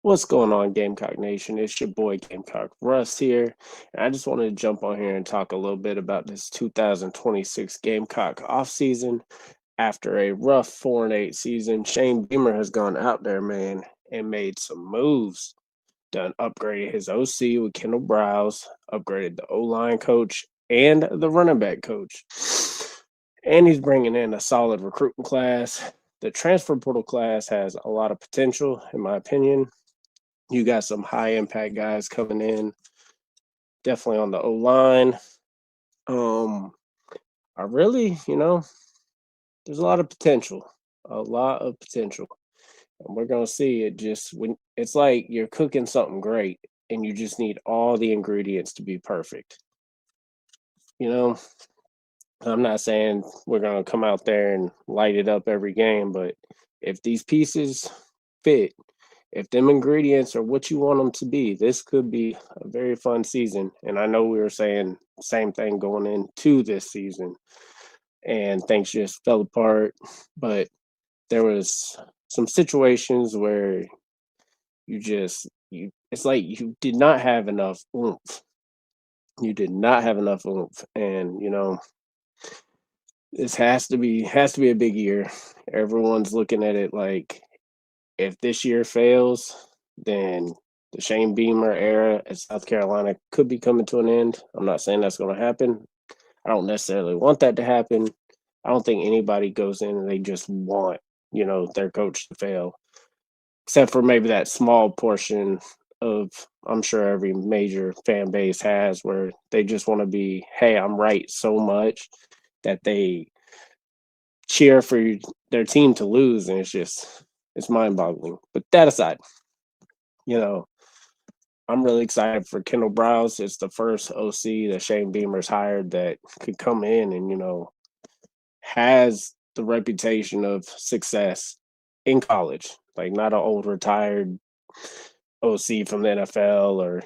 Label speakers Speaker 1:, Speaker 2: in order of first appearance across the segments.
Speaker 1: What's going on, Gamecock Nation? It's your boy Gamecock Russ here. And I just wanted to jump on here and talk a little bit about this 2026 Gamecock offseason. After a rough 4-8 season, Shane Beamer has gone out there, man, and made some moves. Done upgraded his OC with Kendall Browse, upgraded the O-line coach and the running back coach. And he's bringing in a solid recruiting class. The transfer portal class has a lot of potential, in my opinion. You got some high impact guys coming in, definitely on the O line. I really, there's a lot of potential, a lot of potential, and we're gonna see it. Just when it's like you're cooking something great, and you just need all the ingredients to be perfect. You know, I'm not saying we're gonna come out there and light it up every game, but if these pieces fit, if them ingredients are what you want them to be, this could be a very fun season. And I know we were saying same thing going into this season, and things just fell apart. But there was some situations where you it's like you did not have enough oomph. You did not have enough oomph, and this has to be a big year. Everyone's looking at it like if this year fails, then the Shane Beamer era at South Carolina could be coming to an end. I'm not saying that's going to happen. I don't necessarily want that to happen. I don't think anybody goes in and they just want, their coach to fail, except for maybe that small portion of, I'm sure every major fan base has, where they just want to be, hey, I'm right so much that they cheer for their team to lose. And it's mind boggling. But that aside, you know, I'm really excited for Kendall Browse. It's the first OC that Shane Beamer's hired that could come in and, has the reputation of success in college. Like not an old retired OC from the NFL or,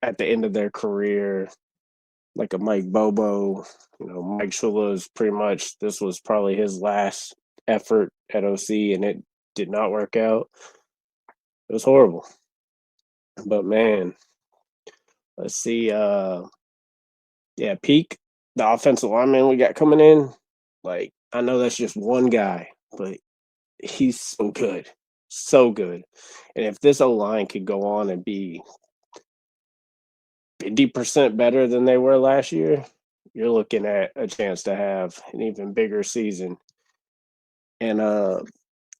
Speaker 1: at the end of their career, like a Mike Bobo. Mike Shula is pretty much this was probably his last effort at OC and it did not work out. It was horrible. But man, let's see. Yeah, Peak, the offensive lineman we got coming in. Like, I know that's just one guy, but he's so good. So good. And if this O line could go on and be 50% better than they were last year, you're looking at a chance to have an even bigger season. And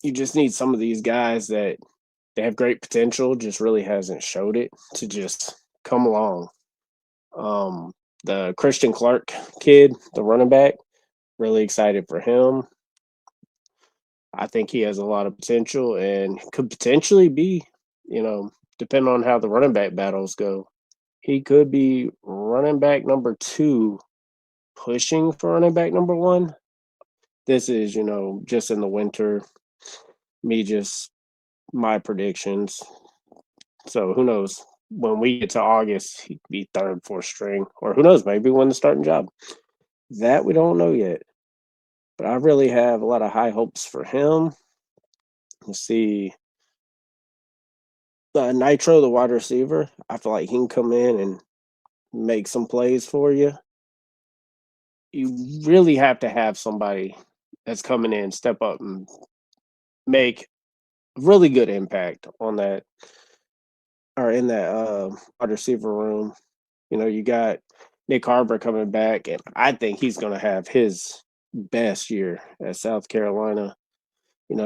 Speaker 1: you just need some of these guys that they have great potential, just really hasn't showed it to just come along. The Christian Clark kid, the running back, really excited for him. I think he has a lot of potential and could potentially be, depending on how the running back battles go, he could be running back number two, pushing for running back number one. This is, just in the winter, me just my predictions. So who knows? When we get to August, he could be third, fourth string, or who knows, maybe win the starting job. That we don't know yet. But I really have a lot of high hopes for him. Let's see. Nitro, the wide receiver, I feel like he can come in and make some plays for you. You really have to have somebody that's coming in, step up and make really good impact on that or in that wide receiver room. You got Nick Harbor coming back, and I think he's going to have his best year at South Carolina. He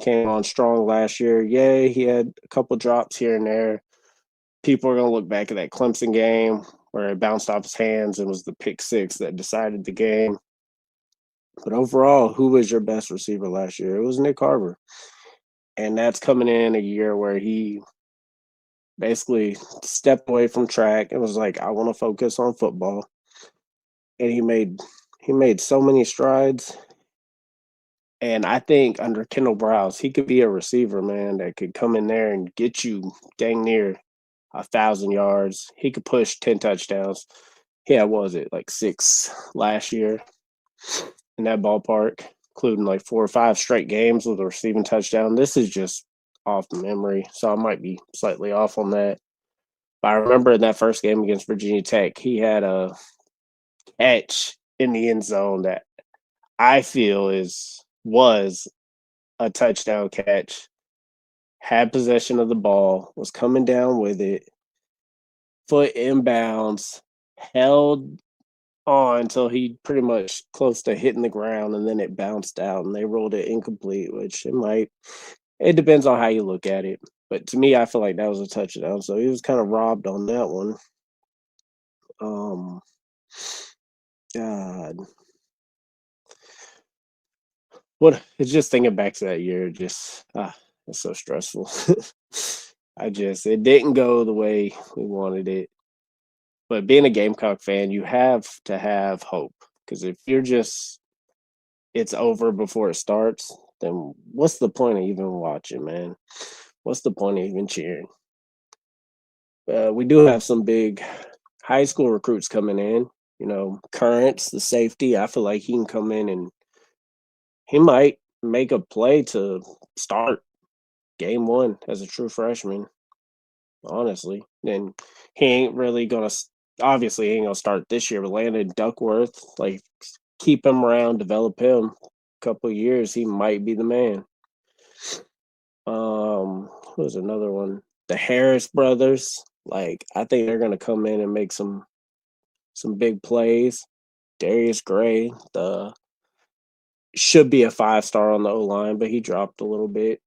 Speaker 1: came on strong last year. Yay, he had a couple drops here and there. People are going to look back at that Clemson game where it bounced off his hands and was the pick six that decided the game. But overall, who was your best receiver last year? It was Nick Harbor. And that's coming in a year where he basically stepped away from track and was like, I want to focus on football. And he made so many strides. And I think under Kendall Browse, he could be a receiver, man, that could come in there and get you dang near 1,000 yards. He could push 10 touchdowns. Yeah, what was it, like 6 last year in that ballpark, including like 4 or 5 straight games with a receiving touchdown. This is just off memory, so I might be slightly off on that. But I remember in that first game against Virginia Tech, he had a catch in the end zone that I feel was a touchdown catch. Had possession of the ball, was coming down with it, foot inbounds, held on until he pretty much close to hitting the ground, and then it bounced out, and they rolled it incomplete. Which it depends on how you look at it. But to me, I feel like that was a touchdown, so he was kind of robbed on that one. Um, God, what? It's just thinking back to that year. Just it's so stressful. It didn't go the way we wanted it. But being a Gamecock fan, you have to have hope, because if you're just it's over before it starts, then what's the point of even watching, man? What's the point of even cheering? We do have some big high school recruits coming in. Currents, the safety. I feel like he can come in and he might make a play to start game one as a true freshman. Honestly, and he ain't really gonna. Obviously, he ain't gonna start this year. But Landon Duckworth, like, keep him around, develop him. Couple years, he might be the man. Who's another one? The Harris brothers. Like, I think they're gonna come in and make some big plays. Darius Gray, the should be a 5-star on the O line, but he dropped a little bit.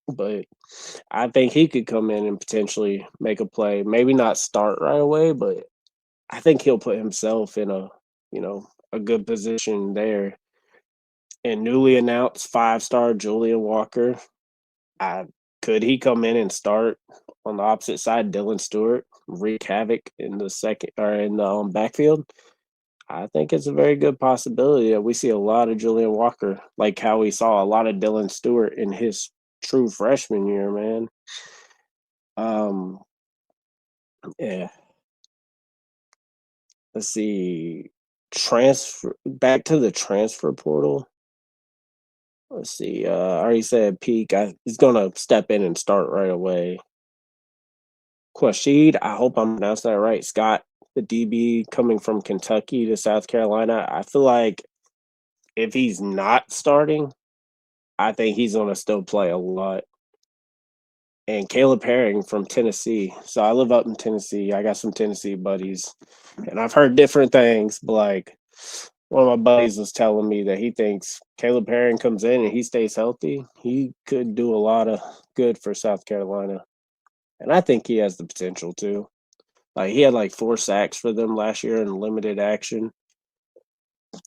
Speaker 1: But I think he could come in and potentially make a play. Maybe not start right away, but I think he'll put himself in a good position there. And newly announced 5-star Julian Walker, could he come in and start on the opposite side? Dylan Stewart wreak havoc in the second or in the backfield. I think it's a very good possibility that we see a lot of Julian Walker, like how we saw a lot of Dylan Stewart in his true freshman year, man. Yeah. Let's see. Transfer back to the transfer portal. Let's see. I already said Peak. He's gonna step in and start right away. Quashid, I hope I'm pronouncing that right. Scott, the DB coming from Kentucky to South Carolina. I feel like if he's not starting, I think he's gonna still play a lot. And Caleb Herring from Tennessee. So I live up in Tennessee. I got some Tennessee buddies, and I've heard different things. But like, one of my buddies was telling me that he thinks Caleb Herring comes in and he stays healthy, he could do a lot of good for South Carolina. And I think he has the potential to. Like, he had like 4 sacks for them last year in limited action.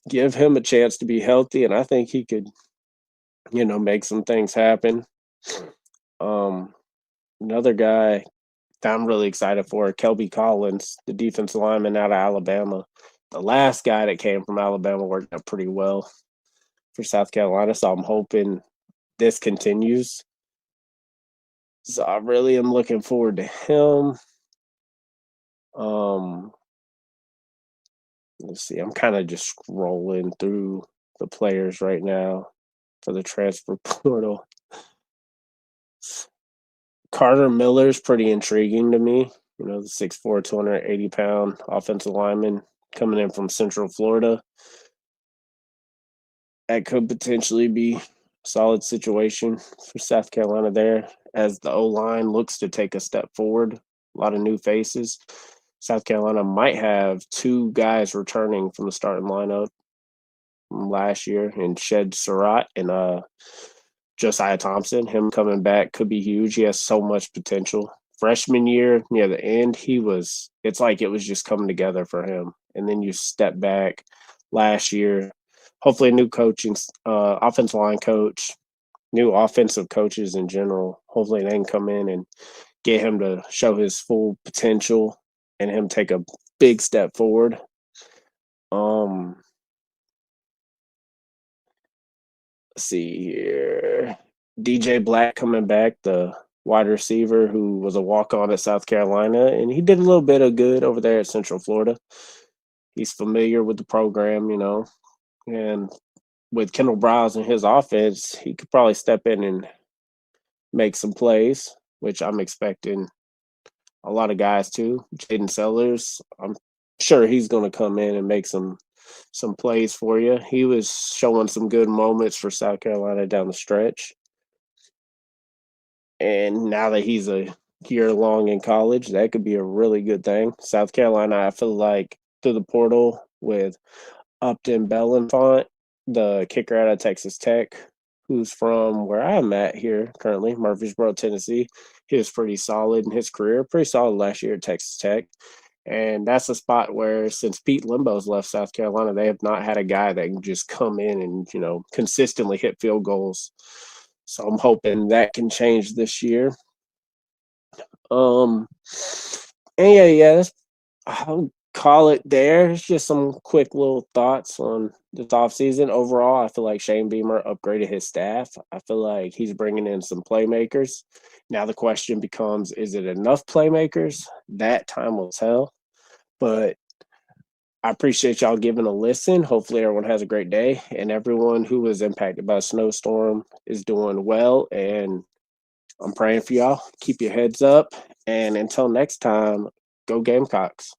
Speaker 1: Give him a chance to be healthy, and I think he could, make some things happen. Another guy that I'm really excited for, Kelby Collins, the defensive lineman out of Alabama. The last guy that came from Alabama worked out pretty well for South Carolina, so I'm hoping this continues. So I really am looking forward to him. Let's see. I'm kind of just scrolling through the players right now for the transfer portal. Carter Miller's pretty intriguing to me. The 6'4", 280-pound offensive lineman coming in from Central Florida. That could potentially be a solid situation for South Carolina there, as the O-line looks to take a step forward. A lot of new faces. South Carolina might have 2 guys returning from the starting lineup from last year, in Shed Surratt and Josiah Thompson. Him coming back could be huge. He has so much potential. Freshman year, near the end, it's like it was just coming together for him. And then you step back last year, hopefully a new coaching, offensive line coach, new offensive coaches in general. Hopefully they can come in and get him to show his full potential and him take a big step forward. Let's see here. DJ Black coming back, the wide receiver who was a walk-on at South Carolina, and he did a little bit of good over there at Central Florida. He's familiar with the program, and with Kendall Browse and his offense, he could probably step in and make some plays, which I'm expecting a lot of guys too. Jaden Sellers, I'm sure he's going to come in and make some plays for you. He was showing some good moments for South Carolina down the stretch. And now that he's a year long in college, that could be a really good thing. South Carolina, I feel like through the portal with Upton Bellenfant, the kicker out of Texas Tech, who's from where I'm at here currently, Murfreesboro, Tennessee. He was pretty solid in his career, pretty solid last year at Texas Tech. And that's a spot where, since Pete Limbo's left South Carolina, they have not had a guy that can just come in and, consistently hit field goals. So I'm hoping that can change this year. Um, and yeah, I'll call it there. It's just some quick little thoughts on this offseason. Overall, I feel like Shane Beamer upgraded his staff. I feel like he's bringing in some playmakers. Now the question becomes, is it enough playmakers? That time will tell. But I appreciate y'all giving a listen. Hopefully everyone has a great day, and everyone who was impacted by a snowstorm is doing well. And I'm praying for y'all. Keep your heads up. And until next time, go Gamecocks.